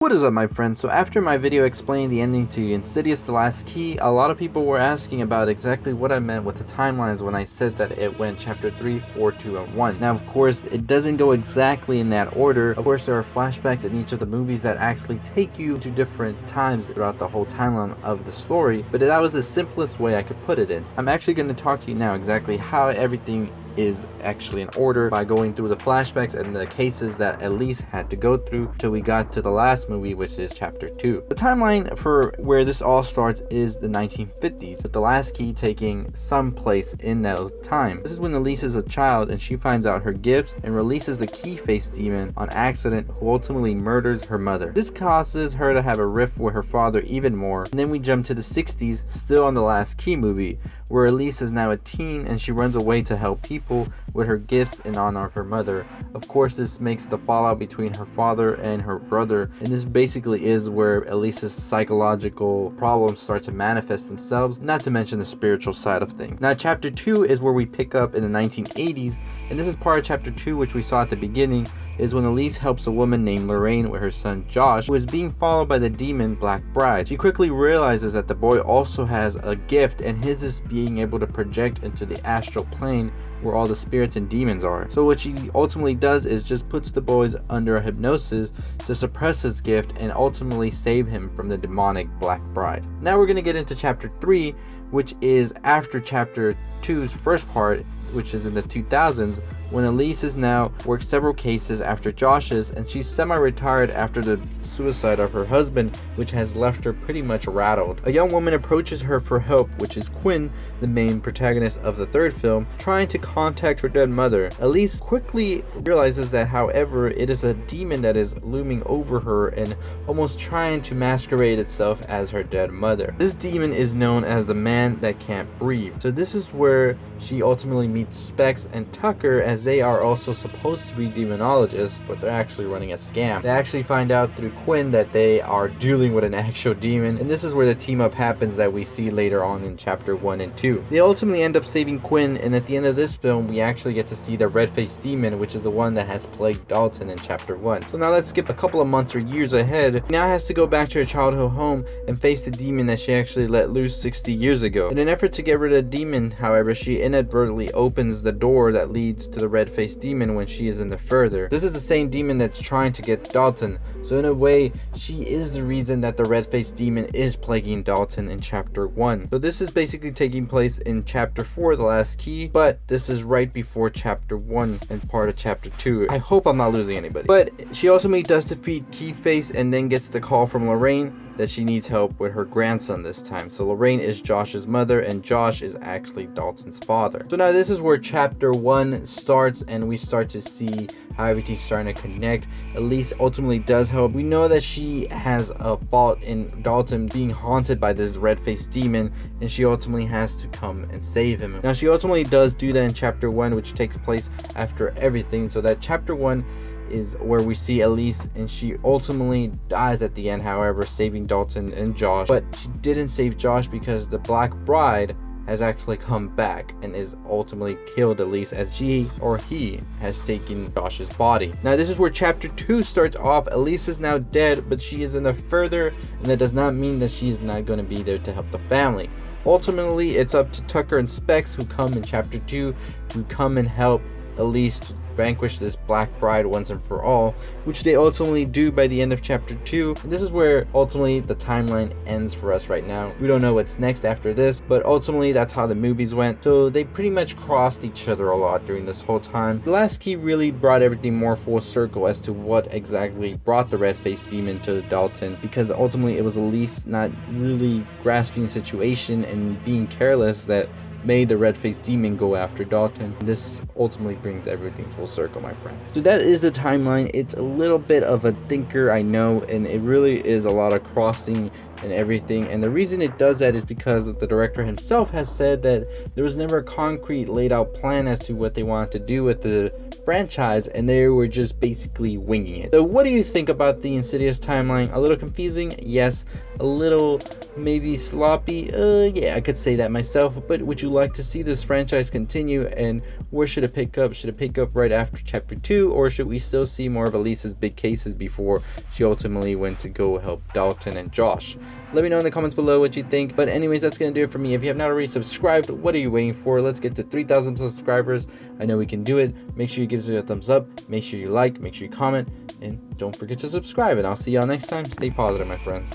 What is up, my friends? So after my video explaining the ending to Insidious The Last Key, a lot of people were asking about exactly what I meant with the timelines when I said that it went chapter 3, 4, 2, and 1. Now, of course, it doesn't go exactly in that order. Of course, there are flashbacks in each of the movies that actually take you to different times throughout the whole timeline of the story, but that was the simplest way I could put it in. I'm actually going to talk to you now exactly how everything is actually in order by going through the flashbacks and the cases that Elise had to go through till we got to the last movie, which is chapter 2. The timeline for where this all starts is the 1950s, with the last key taking some place in those times. This is when Elise is a child and she finds out her gifts and releases the key face demon on accident, who ultimately murders her mother. This causes her to have a rift with her father even more. And then we jump to the 60s, still on the last key movie, where Elise is now a teen and she runs away to help people with her gifts in honor of her mother. Of course, this makes the fallout between her father and her brother, and this basically is where Elise's psychological problems start to manifest themselves, not to mention the spiritual side of things. Now, chapter 2 is where we pick up in the 1980s, and this is part of chapter 2, which we saw at the beginning, is when Elise helps a woman named Lorraine with her son Josh, who is being followed by the demon Black Bride. She quickly realizes that the boy also has a gift, and his is being able to project into the astral plane where all the spirits and demons are. So what she ultimately does is just puts the boys under a hypnosis to suppress his gift and ultimately save him from the demonic Black Bride. Now we're going to get into chapter 3, which is after chapter 2's first part, which is in the 2000s, when Elise is now worked several cases after Josh's, and she's semi-retired after the suicide of her husband, which has left her pretty much rattled. A young woman approaches her for help, which is Quinn, the main protagonist of the third film, trying to contact her dead mother. Elise quickly realizes that, however, it is a demon that is looming over her and almost trying to masquerade itself as her dead mother. This demon is known as the man that can't breathe. So this is where she ultimately meets Specs and Tucker, as they are also supposed to be demonologists, but they're actually running a scam. They actually find out through Quinn that they are dealing with an actual demon, and this is where the team up happens that we see later on in chapter 1 and 2. They ultimately end up saving Quinn, and at the end of this film we actually get to see the red-faced demon, which is the one that has plagued Dalton in chapter 1. So now let's skip a couple of months or years ahead. She now has to go back to her childhood home and face the demon that she actually let loose 60 years ago. In an effort to get rid of the demon, however, she inadvertently opens the door that leads to the red-faced demon when she is in the further. This is the same demon that's trying to get Dalton, so in a way she is the reason that the red-faced demon is plaguing Dalton in chapter 1. So this is basically taking place in chapter 4, the last key, but this is right before chapter 1 and part of chapter 2. I hope I'm not losing anybody. But she ultimately does defeat Keyface and then gets the call from Lorraine that she needs help with her grandson this time. So Lorraine is Josh's mother and Josh is actually Dalton's father. So now this is where chapter 1 starts and we start to see how everything's starting to connect. Elise ultimately does help. We know that she has a fault in Dalton being haunted by this red-faced demon, and she ultimately has to come and save him. Now she ultimately does do that in chapter 1, which takes place after everything. So that chapter 1 is where we see Elise, and she ultimately dies at the end, however, saving Dalton and Josh. But she didn't save Josh because the Black Bride has actually come back and is ultimately killed Elise, as she or he has taken Josh's body. Now this is where chapter 2 starts off. Elise is now dead, but she is in the further, and that does not mean that she's not going to be there to help the family. Ultimately, it's up to Tucker and Specs, who come in chapter 2 to come and help Elise to vanquish this Black Bride once and for all, which they ultimately do by the end of chapter 2. And this is where ultimately the timeline ends for us right now. We don't know what's next after this, but ultimately that's how the movies went. So they pretty much crossed each other a lot during this whole time. The last key really brought everything more full circle as to what exactly brought the red-faced demon to Dalton, because ultimately it was Elise not really grasping the situation and being careless that made the red-faced demon go after Dalton. This ultimately brings everything full circle, my friends. So that is the timeline. It's a little bit of a thinker, I know, and it really is a lot of crossing and everything. And the reason it does that is because the director himself has said that there was never a concrete laid out plan as to what they wanted to do with the franchise, and they were just basically winging it. So what do you think about the Insidious timeline? A little confusing, yes. A little maybe sloppy, yeah, I could say that myself. But would you like to see this franchise continue, and where should it pick up? Should it pick up right after chapter 2, or should we still see more of Elisa's big cases before she ultimately went to go help Dalton and Josh? Let me know in the comments below what you think. But anyways, that's gonna do it for me. If you have not already subscribed, what are you waiting for? Let's get to 3,000 subscribers. I know we can do it. Make sure you give us a thumbs up, make sure you like, make sure you comment, and don't forget to subscribe. And I'll see y'all next time. Stay positive, my friends.